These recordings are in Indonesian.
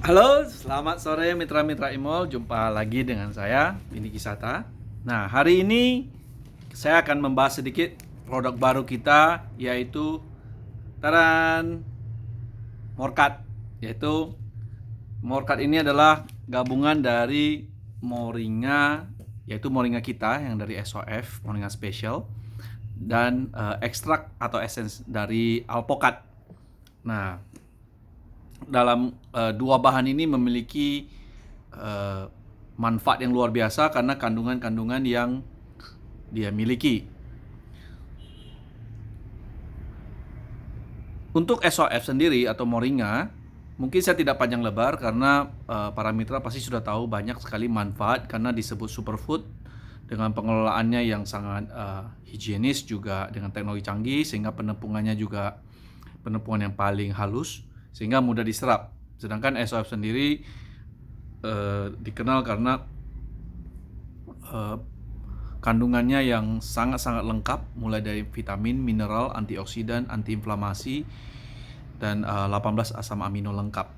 Halo, selamat sore mitra-mitra Imol. Jumpa lagi dengan saya, Bini Kisata. Nah, hari ini saya akan membahas sedikit produk baru kita, yaitu Taran Morkat. Yaitu Morkat ini adalah gabungan dari moringa, yaitu moringa kita yang dari SOF, moringa special, dan ekstrak atau essence dari alpokat. Nah, dalam dua bahan ini memiliki manfaat yang luar biasa karena kandungan-kandungan yang dia miliki. Untuk SOF sendiri atau moringa, mungkin saya tidak panjang lebar karena para mitra pasti sudah tahu banyak sekali manfaat karena disebut superfood dengan pengelolaannya yang sangat higienis, juga dengan teknologi canggih sehingga penepungannya juga penepungan yang paling halus sehingga mudah diserap. Sedangkan SOF sendiri dikenal karena kandungannya yang sangat-sangat lengkap, mulai dari vitamin, mineral, antioksidan, antiinflamasi, dan 18 asam amino lengkap.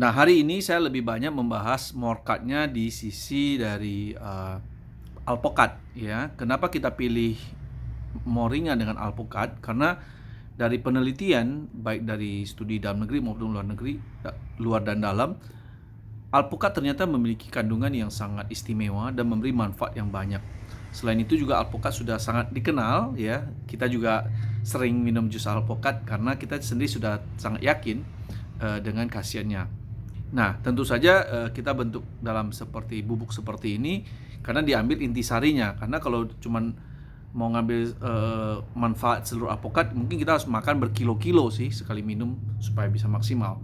Nah, hari ini saya lebih banyak membahas morkatnya di sisi dari alpokat, ya. Kenapa kita pilih moringa dengan alpokat? Karena dari penelitian, baik dari studi dalam negeri maupun luar negeri, luar dan dalam, alpukat ternyata memiliki kandungan yang sangat istimewa dan memberi manfaat yang banyak. Selain itu juga alpukat sudah sangat dikenal, ya. Kita juga sering minum jus alpukat karena kita sendiri sudah sangat yakin dengan khasiatnya. Nah, tentu saja kita bentuk dalam seperti bubuk seperti ini karena diambil intisarinya. Karena kalau cuman mau ngambil manfaat seluruh alpukat, mungkin kita harus makan berkilo-kilo sih sekali minum supaya bisa maksimal.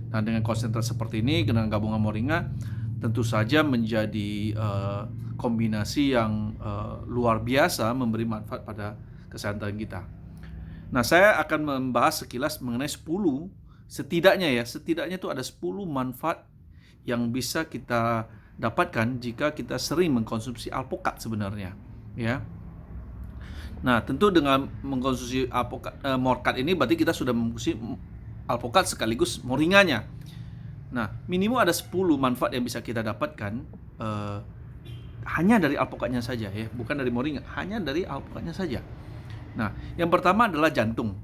Nah, dengan konsentrat seperti ini dengan gabungan moringa tentu saja menjadi kombinasi yang luar biasa, memberi manfaat pada kesehatan kita. Nah, saya akan membahas sekilas mengenai 10 setidaknya itu ada 10 manfaat yang bisa kita dapatkan jika kita sering mengkonsumsi alpukat sebenarnya, ya. Nah, tentu dengan mengkonsumsi morkat ini berarti kita sudah mengkonsumsi alpukat sekaligus moringanya. Nah, minimum ada 10 manfaat yang bisa kita dapatkan hanya dari alpukatnya saja, ya, bukan dari moringa, hanya dari alpukatnya saja. Nah, yang pertama adalah jantung.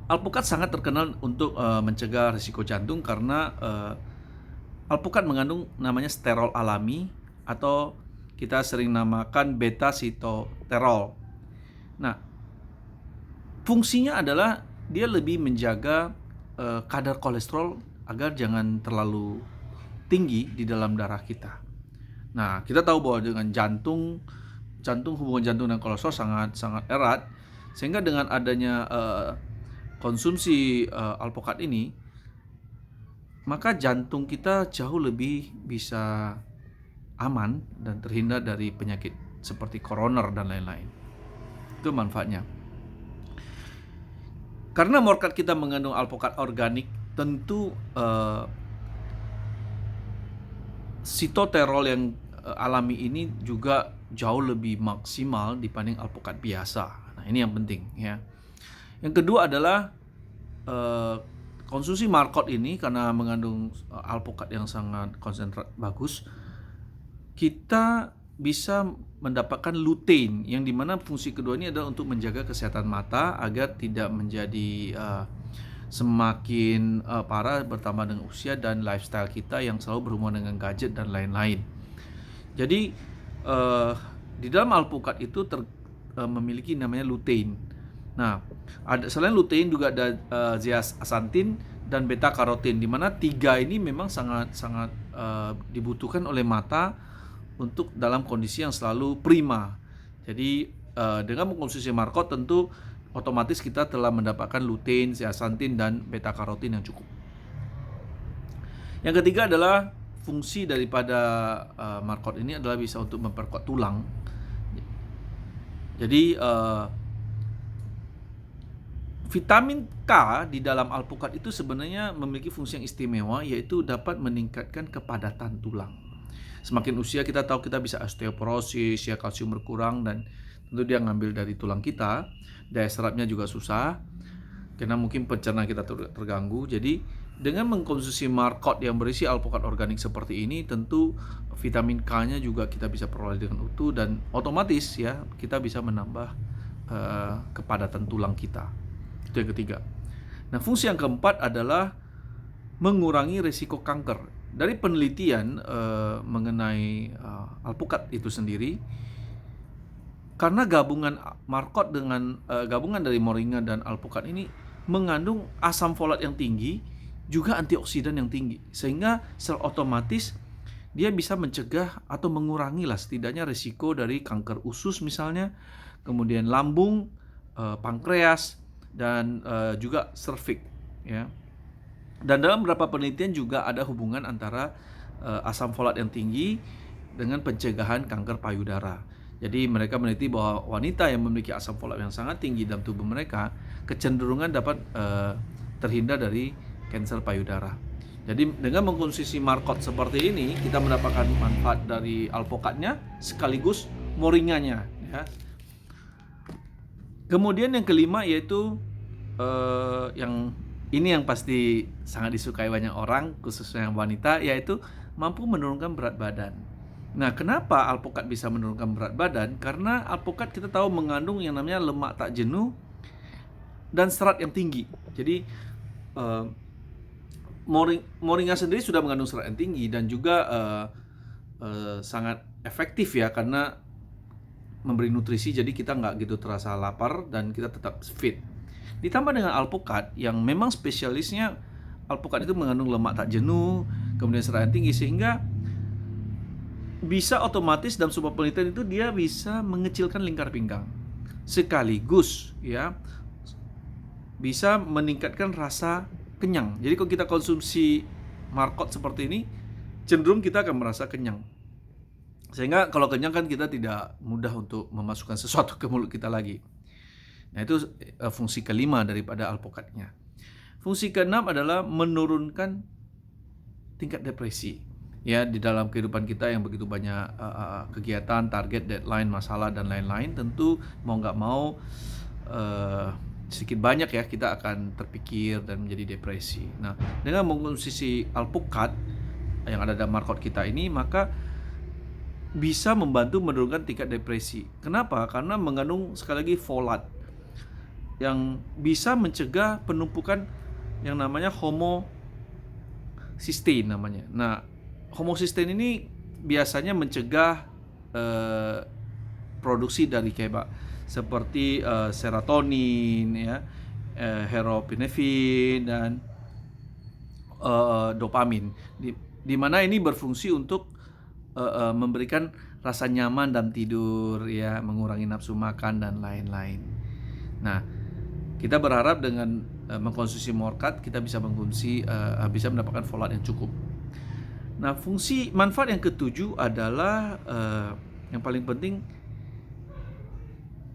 Alpukat sangat terkenal untuk mencegah risiko jantung karena alpukat mengandung namanya sterol alami atau kita sering namakan beta-sitosterol. Nah, fungsinya adalah dia lebih menjaga kadar kolesterol agar jangan terlalu tinggi di dalam darah kita. Nah, kita tahu bahwa dengan jantung hubungan jantung dan kolesterol sangat erat, sehingga dengan adanya konsumsi alpukat ini, maka jantung kita jauh lebih bisa aman dan terhindar dari penyakit seperti koroner dan lain-lain. Itu manfaatnya. Karena morkat kita mengandung alpukat organik, tentu sitosterol yang alami ini juga jauh lebih maksimal dibanding alpukat biasa. Nah, ini yang penting, ya. Yang kedua adalah konsumsi markot ini karena mengandung alpukat yang sangat konsentrat bagus, kita bisa mendapatkan lutein yang dimana fungsi kedua ini adalah untuk menjaga kesehatan mata agar tidak menjadi semakin parah bertambah dengan usia dan lifestyle kita yang selalu berhubungan dengan gadget dan lain-lain. Jadi di dalam alpukat itu memiliki namanya lutein. Nah, selain lutein juga ada zeaxanthin dan beta karotin, di mana tiga ini memang sangat dibutuhkan oleh mata untuk dalam kondisi yang selalu prima. Jadi dengan mengkonsumsi markot tentu otomatis kita telah mendapatkan lutein, zeaxanthin dan beta karotin yang cukup. Yang ketiga adalah fungsi daripada markot ini adalah bisa untuk memperkuat tulang. Jadi vitamin K di dalam alpukat itu sebenarnya memiliki fungsi yang istimewa, yaitu dapat meningkatkan kepadatan tulang. Semakin usia kita tahu kita bisa osteoporosis, ya, kalsium berkurang, dan tentu dia ngambil dari tulang kita, daya serapnya juga susah. karena mungkin pencernaan kita terganggu. Jadi dengan mengkonsumsi markot yang berisi alpukat organik seperti ini, tentu vitamin K-nya juga kita bisa peroleh dengan utuh, dan otomatis ya kita bisa menambah kepadatan tulang kita. Itu yang ketiga. Nah, fungsi yang keempat adalah mengurangi risiko kanker. Dari penelitian mengenai alpukat itu sendiri, karena gabungan markot dengan gabungan dari moringa dan alpukat ini mengandung asam folat yang tinggi, juga antioksidan yang tinggi, sehingga secara otomatis dia bisa mencegah atau mengurangi lah setidaknya risiko dari kanker usus misalnya, kemudian lambung, pankreas, dan juga serviks ya. Dan dalam beberapa penelitian juga ada hubungan antara asam folat yang tinggi dengan pencegahan kanker payudara. Jadi mereka meneliti bahwa wanita yang memiliki asam folat yang sangat tinggi dalam tubuh mereka kecenderungan dapat terhindar dari kanker payudara. Jadi dengan mengkonsumsi markot seperti ini, kita mendapatkan manfaat dari alpukatnya sekaligus moringanya ya. Kemudian yang kelima yaitu yang ini yang pasti sangat disukai banyak orang, khususnya wanita, yaitu mampu menurunkan berat badan. Nah, kenapa alpukat bisa menurunkan berat badan? Karena alpukat kita tahu mengandung yang namanya lemak tak jenuh dan serat yang tinggi. Jadi moringa sendiri sudah mengandung serat yang tinggi dan juga sangat efektif ya, karena memberi nutrisi, jadi kita nggak gitu terasa lapar dan kita tetap fit. Ditambah dengan alpukat yang memang spesialisnya alpukat itu mengandung lemak tak jenuh, kemudian serat yang tinggi, sehingga bisa otomatis dalam sebuah penelitian itu dia bisa mengecilkan lingkar pinggang, sekaligus ya bisa meningkatkan rasa kenyang. Jadi kalau kita konsumsi markot seperti ini, cenderung kita akan merasa kenyang. Sehingga kalau kenyang kan kita tidak mudah untuk memasukkan sesuatu ke mulut kita lagi. Nah, itu fungsi kelima daripada alpukatnya. Fungsi keenam adalah menurunkan tingkat depresi. Ya, di dalam kehidupan kita yang begitu banyak kegiatan, target, deadline, masalah, dan lain-lain, tentu mau nggak mau sedikit banyak ya kita akan terpikir dan menjadi depresi. Nah, dengan mengkonsumsi alpukat yang ada dalam markot kita ini, maka bisa membantu menurunkan tingkat depresi. Kenapa? Karena mengandung sekali lagi folat yang bisa mencegah penumpukan yang namanya homocysteine namanya. Nah, homocysteine ini biasanya mencegah produksi dari kayak seperti serotonin ya, norepinefrin, dan dopamin, di mana ini berfungsi untuk memberikan rasa nyaman dalam tidur ya, mengurangi nafsu makan dan lain-lain. Nah, kita berharap dengan mengkonsumsi markot kita bisa bisa mendapatkan folat yang cukup. Nah, fungsi manfaat yang ketujuh adalah yang paling penting,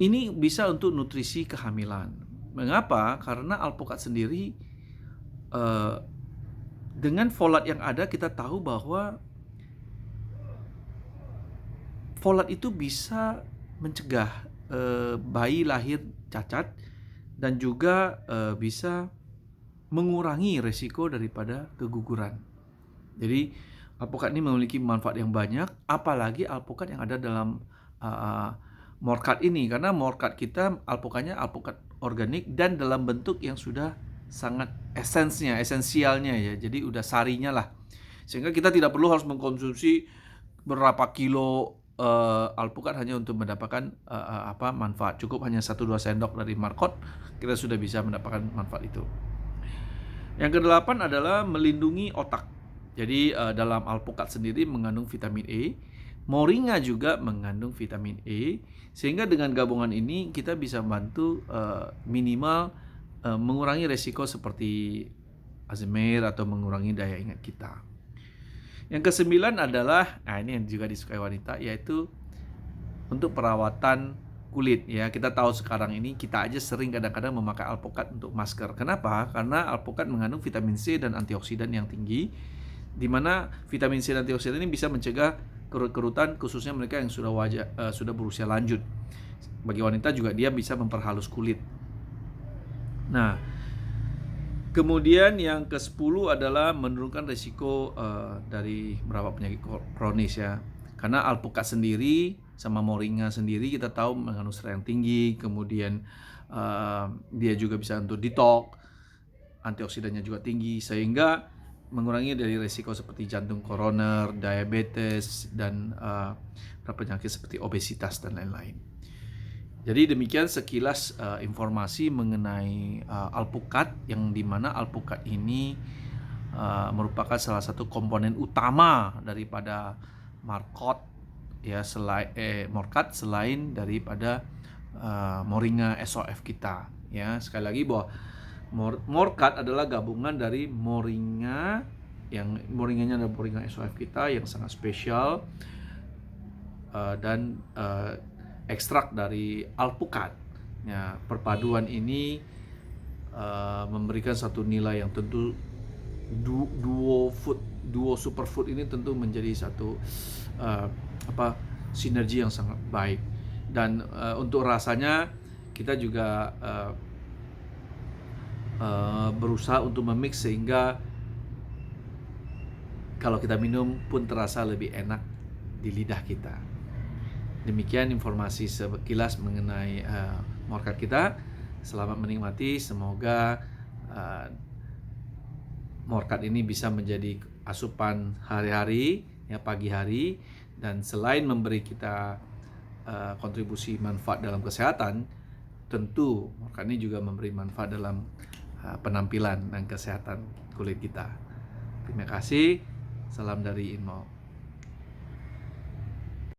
ini bisa untuk nutrisi kehamilan. Mengapa? Karena alpukat sendiri dengan folat yang ada, kita tahu bahwa folat itu bisa mencegah bayi lahir cacat dan juga bisa mengurangi resiko daripada keguguran. Jadi alpukat ini memiliki manfaat yang banyak, apalagi alpukat yang ada dalam markot ini, karena markot kita alpukatnya alpukat organik dan dalam bentuk yang sudah sangat esensialnya ya, jadi udah sarinya lah, sehingga kita tidak perlu harus mengkonsumsi berapa kilo alpukat hanya untuk mendapatkan manfaat. Cukup hanya 1-2 sendok dari markot, kita sudah bisa mendapatkan manfaat itu. Yang kedelapan adalah melindungi otak. Jadi dalam alpukat sendiri mengandung vitamin E, moringa juga mengandung vitamin E, sehingga dengan gabungan ini kita bisa membantu minimal mengurangi resiko seperti Alzheimer atau mengurangi daya ingat kita. Yang kesembilan adalah, ini yang juga disukai wanita, yaitu untuk perawatan kulit ya. Kita tahu sekarang ini kita aja sering kadang-kadang memakai alpukat untuk masker. Kenapa? Karena alpukat mengandung vitamin C dan antioksidan yang tinggi, di mana vitamin C dan antioksidan ini bisa mencegah kerut-kerutan, khususnya mereka yang sudah berusia lanjut. Bagi wanita juga dia bisa memperhalus kulit. Nah, Kemudian yang ke-10 adalah menurunkan risiko dari beberapa penyakit kronis ya. Karena alpukat sendiri sama moringa sendiri kita tahu mengandung serat yang tinggi, kemudian dia juga bisa untuk detox, antioksidannya juga tinggi, sehingga mengurangi dari risiko seperti jantung koroner, diabetes, dan penyakit seperti obesitas dan lain-lain. Jadi demikian sekilas informasi mengenai alpukat, yang dimana alpukat ini merupakan salah satu komponen utama daripada Marcot ya, selain daripada moringa SOF kita ya. Sekali lagi bahwa Morkat adalah gabungan dari moringa, yang moringanya adalah moringa SOF kita yang sangat spesial, dan ekstrak dari alpukat ya. Perpaduan ini memberikan satu nilai yang tentu duo superfood ini tentu menjadi satu sinergi yang sangat baik. Dan untuk rasanya kita juga berusaha untuk memix sehingga kalau kita minum pun terasa lebih enak di lidah kita. Demikian informasi sekilas mengenai Morkat kita. Selamat menikmati. Semoga Morkat ini bisa menjadi asupan hari-hari ya, pagi hari, dan selain memberi kita kontribusi manfaat dalam kesehatan, tentu Morkat ini juga memberi manfaat dalam penampilan dan kesehatan kulit kita. Terima kasih. Salam dari Inmo.